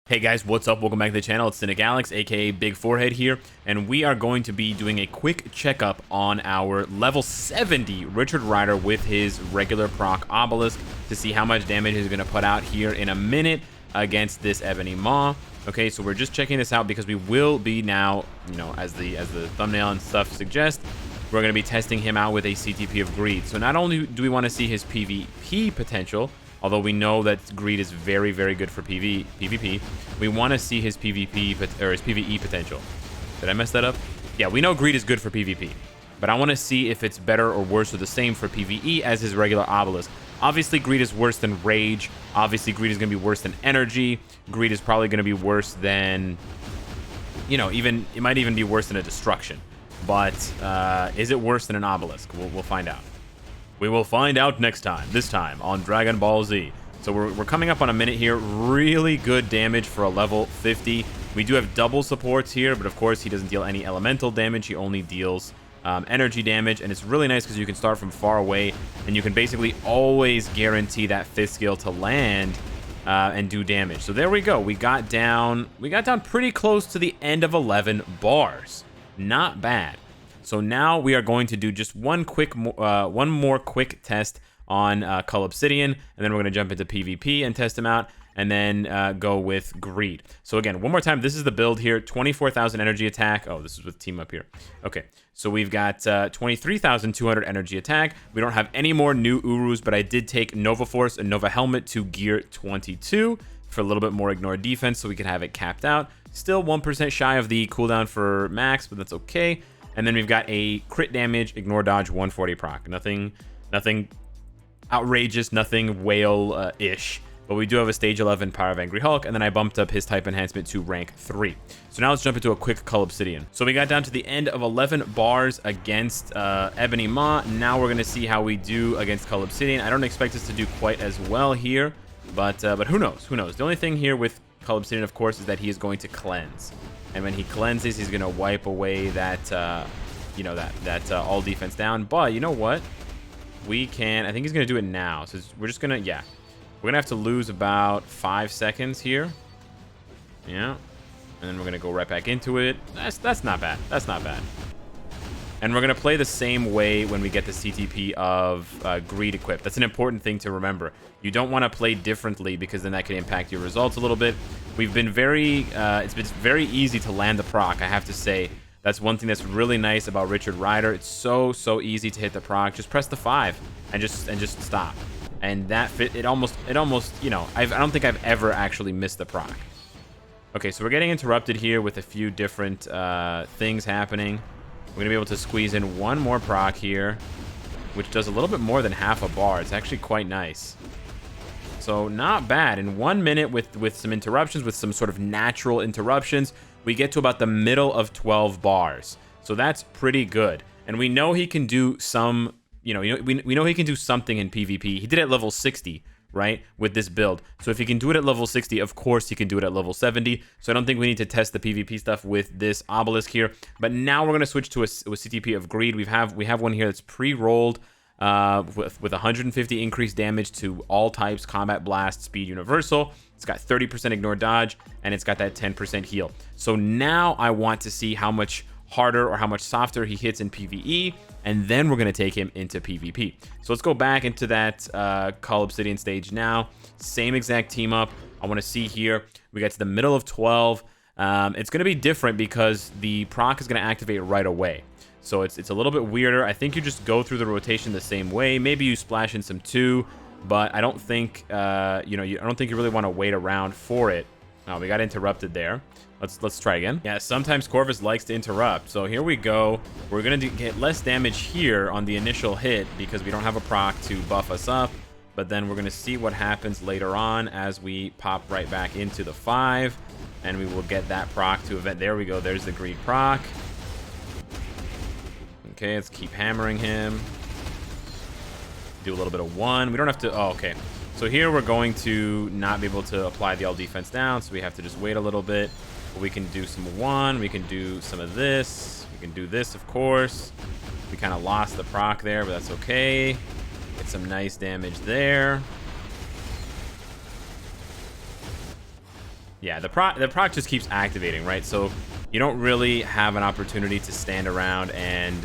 Hey guys, what's up? Welcome back to the channel. It's Cynicalex, aka Big Forehead here, and we are going to be doing a quick checkup on our level 70 Richard Rider with his regular proc Obelisk to see how much damage he's going to put out here in a minute against this Ebony Maw. Okay, so we're just checking this out because we will be now, as the thumbnail and stuff suggest, we're going to be testing him out with a CTP of Greed. So not only do we want to see his PvP potential, although we know that Greed is very, very good for PvP, we want to see his PvP or his PvE potential. Did I mess that up? Yeah, we know Greed is good for PvP, but I want to see if it's better or worse or the same for PvE as his regular Obelisk. Obviously, Greed is worse than Rage. Obviously, Greed is going to be worse than Energy. Greed is probably going to be worse than, it might even be worse than a Destruction. But is it worse than an Obelisk? We'll find out. We will find out next time, this time on Dragon Ball Z. So we're coming up on a minute here. Really good damage for a level 50. We do have double supports here, but of course he doesn't deal any elemental damage. He only deals energy damage, and it's really nice because you can start from far away, and you can basically always guarantee that 5th skill to land and do damage. So there we go. We got down pretty close to the end of 11 bars. Not bad. So now we are going to do just one more quick test on Obsidian, and then we're going to jump into PvP and test him out, and then go with Greed. So again, one more time, this is the build here, 24,000 energy attack. Oh, this is with team up here. Okay, so we've got 23,200 energy attack. We don't have any more new Urus, but I did take Nova Force and Nova Helmet to gear 22 for a little bit more ignore defense, so we can have it capped out. Still 1% shy of the cooldown for max, but that's okay. And then we've got a crit damage, ignore dodge, 140 proc. Nothing outrageous, nothing whale-ish. But we do have a stage 11 Power of Angry Hulk, and then I bumped up his type enhancement to rank 3. So now let's jump into a quick Obsidian. So we got down to the end of 11 bars against Ebony Maw. Now we're going to see how we do against Obsidian. I don't expect us to do quite as well here, but who knows? Who knows? The only thing here with Obsidian, of course, is that he is going to cleanse. And when he cleanses, he's going to wipe away that, all defense down. But you know what? We can... I think he's going to do it now. So we're just going to... Yeah. We're going to have to lose about 5 seconds here. Yeah. And then we're going to go right back into it. That's not bad. That's not bad. And we're going to play the same way when we get the CTP of Greed equipped. That's an important thing to remember. You don't want to play differently because then that can impact your results a little bit. We've been it's been very easy to land the proc, I have to say. That's one thing that's really nice about Richard Rider. It's so easy to hit the proc. Just press the 5 and just stop. And that it almost, I don't think I've ever actually missed the proc. Okay, so we're getting interrupted here with a few different things happening. We're going to be able to squeeze in one more proc here, which does a little bit more than half a bar. It's actually quite nice. So not bad. In 1 minute with some interruptions, with some sort of natural interruptions, we get to about the middle of 12 bars. So that's pretty good. And we know he can do some, we know he can do something in PvP. He did it at level 60. Right, with this build. So if he can do it at level 60, of course he can do it at level 70. So I don't think we need to test the PvP stuff with this Obelisk here. But now we're going to switch to a CTP of Greed. We have one here that's pre-rolled with 150 increased damage to all types, combat, blast, speed, universal. It's got 30% ignore dodge, and it's got that 10% heal. So now I want to see how much harder or how much softer he hits in PvE, and then we're going to take him into PvP. So let's go back into that Obsidian stage now. Same exact team up. I want to see here. We get to the middle of 12. It's going to be different because the proc is going to activate right away. So it's a little bit weirder. I think you just go through the rotation the same way. Maybe you splash in some 2, but I don't think I don't think you really want to wait around for it. Oh, we got interrupted there. Let's try again. Yeah, sometimes Corvis likes to interrupt. So here we go. We're going to get less damage here on the initial hit because we don't have a proc to buff us up. But then we're going to see what happens later on as we pop right back into the 5. And we will get that proc to event. There we go. There's the Greed proc. Okay, let's keep hammering him. Do a little bit of 1. We don't have to... Oh, okay. So here we're going to not be able to apply the all defense down. So we have to just wait a little bit. We can do some 1, we can do some of this, we can do this, of course. We kind of lost the proc there, but that's okay. Get some nice damage there. Yeah, the proc just keeps activating, right? So you don't really have an opportunity to stand around and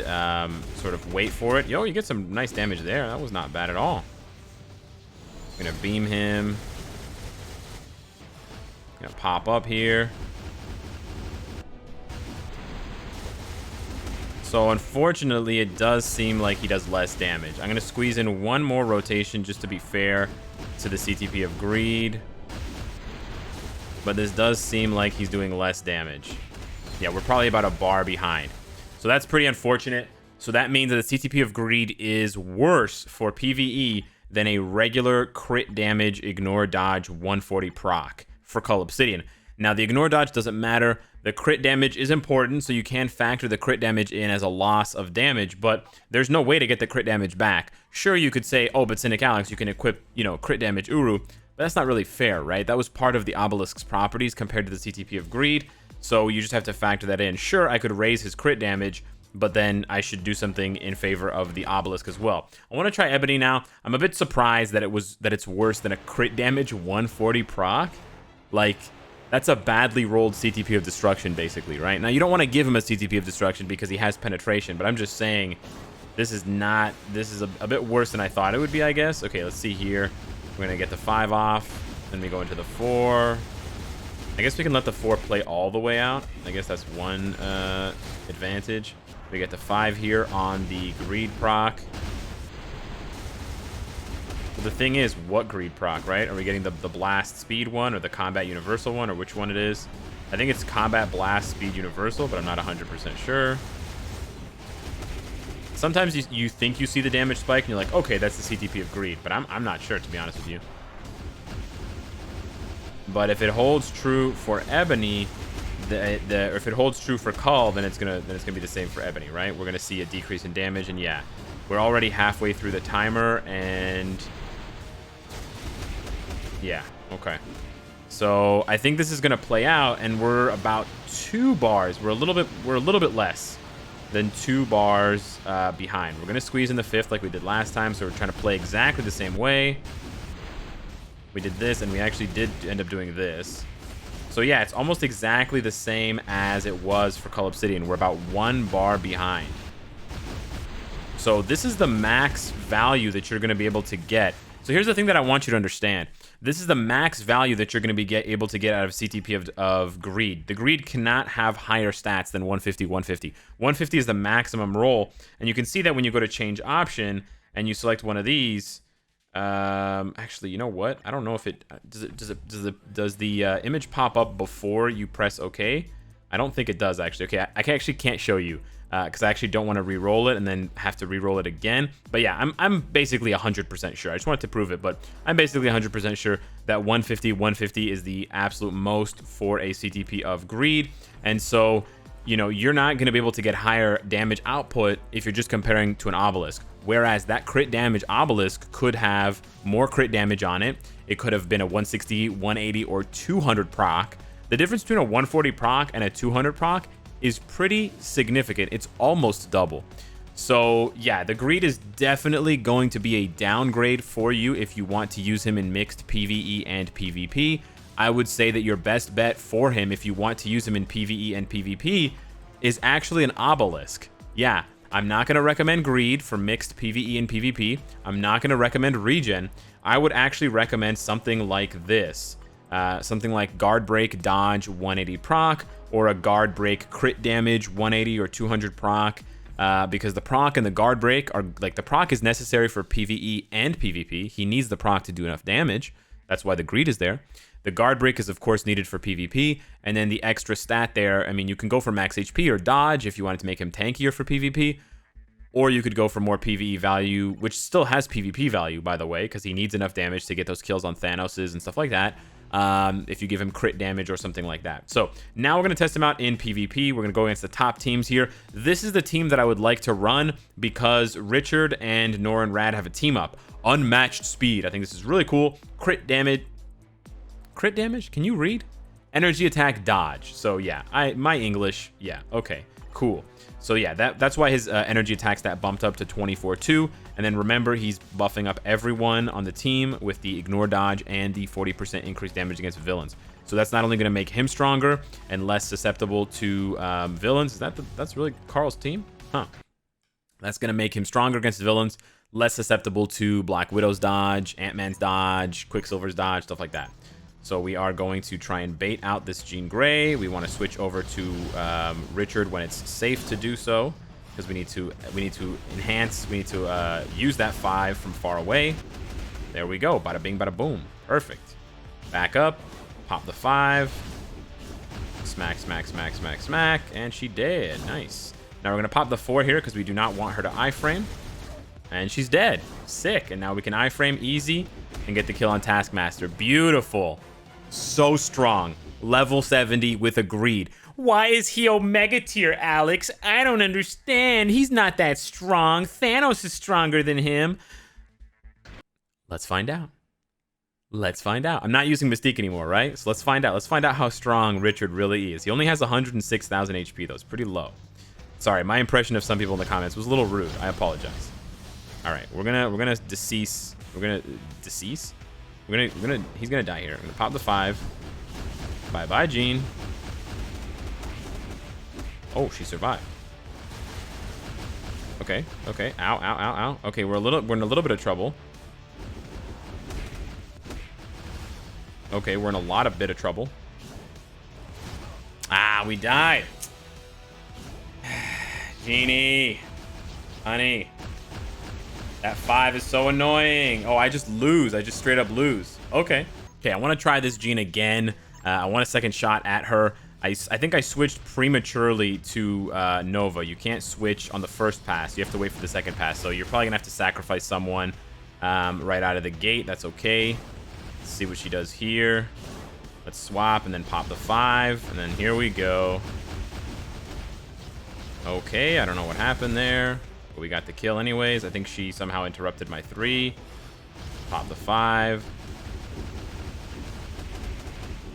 sort of wait for it. Yo, you get some nice damage there. That was not bad at all. I'm gonna beam him. Gonna pop up here. So unfortunately, it does seem like he does less damage. I'm gonna squeeze in one more rotation just to be fair to the CTP of Greed. But this does seem like he's doing less damage. Yeah, we're probably about a bar behind. So that's pretty unfortunate. So that means that the CTP of Greed is worse for PvE than a regular crit damage ignore dodge 140 proc for Cull Obsidian. Now, the ignore dodge doesn't matter. The crit damage is important, so you can factor the crit damage in as a loss of damage, but there's no way to get the crit damage back. Sure, you could say, oh, but Cynicalex, you can equip, crit damage Uru, but that's not really fair, right? That was part of the Obelisk's properties compared to the CTP of Greed, so you just have to factor that in. Sure, I could raise his crit damage, but then I should do something in favor of the Obelisk as well. I want to try Ebony now. I'm a bit surprised that it's worse than a crit damage 140 proc. Like, that's a badly rolled CTP of Destruction, basically, right? Now, you don't want to give him a CTP of Destruction because he has penetration, but I'm just saying this is a bit worse than I thought it would be, I guess. Okay, let's see here. We're going to get the 5 off. Then we go into the 4. I guess we can let the 4 play all the way out. I guess that's one advantage. We get the 5 here on the Greed proc. But the thing is, what Greed proc, right? Are we getting the Blast Speed one or the Combat Universal one or which one it is? I think it's Combat Blast Speed Universal, but I'm not 100% sure. Sometimes you think you see the damage spike and you're like, okay, that's the CTP of Greed, but I'm not sure, to be honest with you. But if it holds true for Ebony, or if it holds true for Cull, then it's gonna be the same for Ebony, right? We're gonna see a decrease in damage, and yeah, we're already halfway through the timer, and yeah, okay. So I think this is gonna play out, and we're about 2 bars. We're a little bit less than 2 bars behind. We're gonna squeeze in the 5th like we did last time, so we're trying to play exactly the same way. We did this, and we actually did end up doing this. So yeah, it's almost exactly the same as it was for Cull Obsidian. We're about 1 bar behind. So this is the max value that you're going to be able to get. So here's the thing that I want you to understand. This is the max value that you're going to be able to get out of CTP of Greed. The Greed cannot have higher stats than 150, 150. 150 is the maximum roll, and you can see that when you go to change option and you select one of these. Actually, you know what? I don't know if it does the image pop up before you press OK. I don't think it does, actually. Okay, I actually can't show you because I actually don't want to re-roll it and then have to re-roll it again. But yeah, I'm basically 100% sure. I just wanted to prove it, but I'm basically 100% sure that 150 is the absolute most for a CTP of Greed. And so, you're not going to be able to get higher damage output if you're just comparing to an Obelisk. Whereas that crit damage Obelisk could have more crit damage on it. It could have been a 160, 180, or 200 proc. The difference between a 140 proc and a 200 proc is pretty significant. It's almost double. So yeah, the Greed is definitely going to be a downgrade for you if you want to use him in mixed PvE and PvP. I would say that your best bet for him if you want to use him in PvE and PvP is actually an Obelisk. Yeah, I'm not going to recommend Greed for mixed PvE and PvP. I'm not going to recommend Regen. I would actually recommend something like this. Something like Guard Break Dodge 180 proc, or a Guard Break Crit Damage 180 or 200 proc. Because the proc and the Guard Break are, like, the proc is necessary for PvE and PvP. He needs the proc to do enough damage. That's why the Greed is there. The Guard Break is, of course, needed for PvP, and then the extra stat there, I mean, you can go for max HP or dodge if you wanted to make him tankier for PvP, or you could go for more PvE value, which still has PvP value, by the way, because he needs enough damage to get those kills on Thanoses and stuff like that, if you give him crit damage or something like that. So now we're going to test him out in PvP. We're going to go against the top teams here. This is the team that I would like to run because Richard and Nor and Rad have a team up. Unmatched speed. I think this is really cool. Crit damage. Can you read? Energy attack dodge. So yeah, my English, yeah, okay. Cool. So yeah, that's why his energy attack stat bumped up to 24-2. And then remember, he's buffing up everyone on the team with the ignore dodge and the 40% increased damage against villains. So that's not only going to make him stronger and less susceptible to villains. That's really Carl's team? Huh. That's going to make him stronger against villains, less susceptible to Black Widow's dodge, Ant-Man's dodge, Quicksilver's dodge, stuff like that. So we are going to try and bait out this Jean Grey. We want to switch over to Richard when it's safe to do so, because we need to enhance. We need to use that 5 from far away. There we go. Bada bing, bada boom. Perfect. Back up. Pop the 5. Smack, smack, smack, smack, smack, and she dead. Nice. Now we're gonna pop the 4 here because we do not want her to iframe. And she's dead. Sick. And now we can iframe easy and get the kill on Taskmaster. Beautiful. So strong. Level 70 with a greed. Why is he Omega tier, Alex? I don't understand. He's not that strong. Thanos is stronger than him. Let's find out. Let's find out. I'm not using Mystique anymore, right? So let's find out. Let's find out how strong Richard really is. He only has 106,000 HP, though. It's pretty low. Sorry, my impression of some people in the comments was a little rude. I apologize. All right, we're gonna decease. We're gonna decease. He's gonna die here. I'm gonna pop the 5. Bye bye, Jean. Oh, she survived. Okay. Okay. Ow, ow, ow, ow. Okay, we're in a little bit of trouble. Okay, we're in a lot of bit of trouble. Ah, we died. Jeannie, honey, that 5 is so annoying. Oh, I just lose. I just straight up lose. Okay. Okay, I want to try this Jean again. I want a second shot at her. I think I switched prematurely to Nova. You can't switch on the first pass. You have to wait for the second pass. So you're probably going to have to sacrifice someone right out of the gate. That's okay. Let's see what she does here. Let's swap and then pop the 5. And then here we go. Okay, I don't know what happened there. But we got the kill anyways. I think she somehow interrupted my 3. Pop the 5.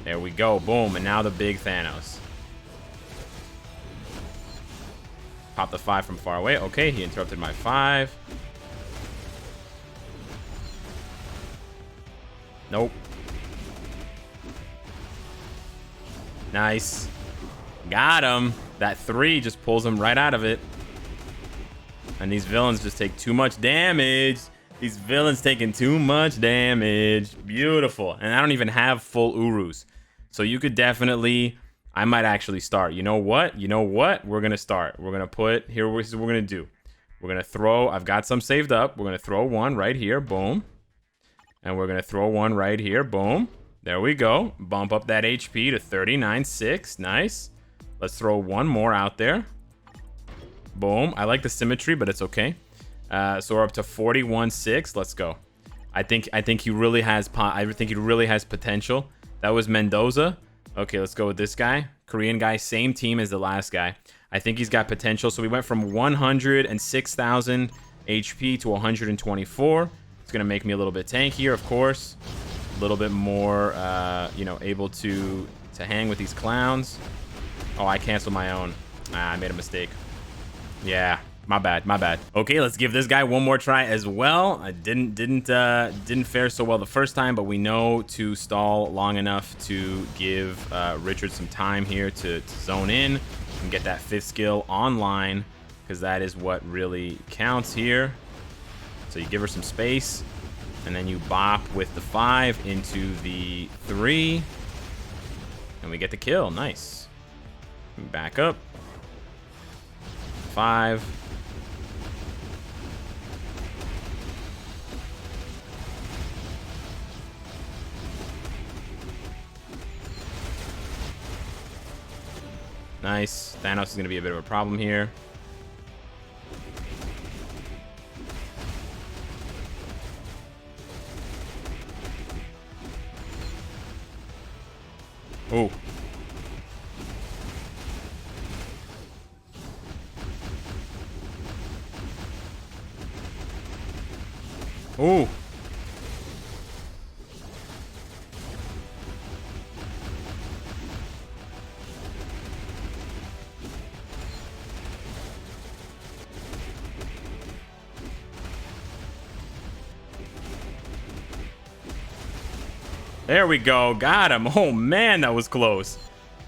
There we go. Boom. And now the big Thanos. Pop the 5 from far away. Okay, he interrupted my 5. Nope. Nice. Got him. That 3 just pulls him right out of it. And these villains just take too much damage. These villains taking too much damage. Beautiful. And I don't even have full Urus. So you could definitely... I might actually start. You know what? We're going to start. We're going to put... Here's what we're going to do. We're going to throw... I've got some saved up. We're going to throw 1 right here. Boom. And we're going to throw 1 right here. Boom. There we go. Bump up that HP to 39.6. Nice. Let's throw 1 more out there. Boom. I like the symmetry, but it's okay. So we're up to 41.6. Let's go. I think he really has potential. That was Mendoza. Okay, let's go with this guy. Korean guy, same team as the last guy. I think he's got potential. So we went from 106,000 HP to 124. It's gonna make me a little bit tankier, of course. A little bit more, able to hang with these clowns. Oh, I canceled my own. I made a mistake. Yeah, my bad. Okay, let's give this guy one more try as well. I didn't fare so well the first time, but we know to stall long enough to give Richard some time here to zone in and get that 5th skill online, because that is what really counts here. So you give her some space, and then you bop with the 5 into the 3, and we get the kill. Nice. Back up. 5. Nice. Thanos is going to be a bit of a problem here. Oh. Oh. There we go. Got him. Oh, man, that was close.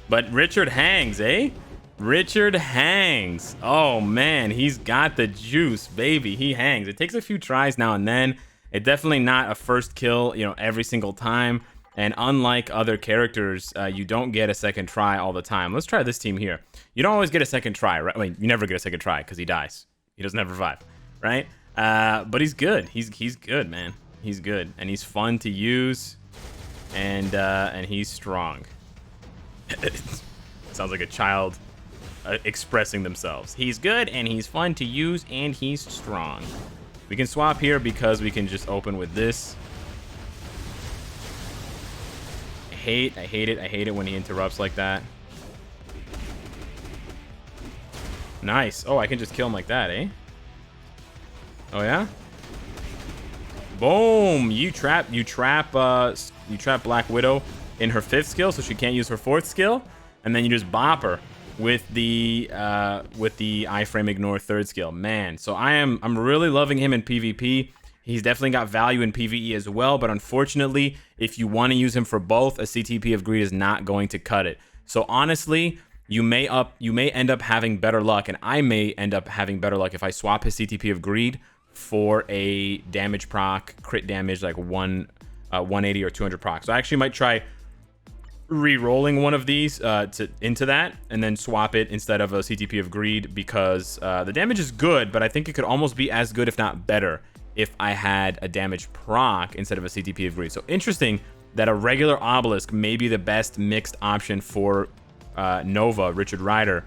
But Richard hangs, eh? Richard hangs. Oh, man, he's got the juice, baby. He hangs. It takes a few tries now and then. It's definitely not a first kill, you know, every single time. And unlike other characters, you don't get a second try all the time. Let's try this team here. You don't always get a second try, right? I mean, you never get a second try because he dies. He doesn't ever revive, right? But he's good. He's good, man. He's good, and he's fun to use, and he's strong. Sounds like a child expressing themselves. He's good, and he's fun to use, and he's strong. We can swap here because we can just open with this. I hate it. I hate it when he interrupts like that. Nice. Oh, I can just kill him like that, eh? Oh yeah. Boom! You trap Black Widow in her 5th skill, so she can't use her 4th skill, and then you just bop her with the iframe ignore 3rd skill. Man, so I'm really loving him in PvP. He's definitely got value in PvE as well, but unfortunately, if you want to use him for both, a CTP of Greed is not going to cut it. So honestly, you may end up having better luck, and I may end up having better luck if I swap his CTP of Greed for a damage proc, crit damage, like 180 or 200 proc. So I actually might try re-rolling one of these into that, and then swap it instead of a CTP of Greed, because the damage is good, but I think it could almost be as good, if not better, if I had a damage proc instead of a CTP of Greed. So interesting that a regular Obelisk may be the best mixed option for Nova, Richard Rider,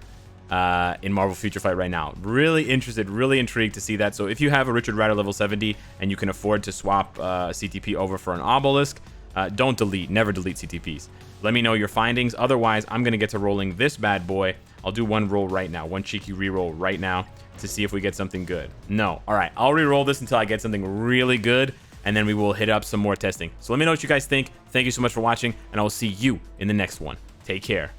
in Marvel Future Fight right now. Really interested, really intrigued to see that. So if you have a Richard Rider level 70 and you can afford to swap CTP over for an Obelisk, don't delete, never delete CTPs. Let me know your findings. Otherwise, I'm going to get to rolling this bad boy. I'll do one roll right now, one cheeky reroll right now to see if we get something good. No. All right, I'll reroll this until I get something really good, and then we will hit up some more testing. So let me know what you guys think. Thank you so much for watching, and I will see you in the next one. Take care.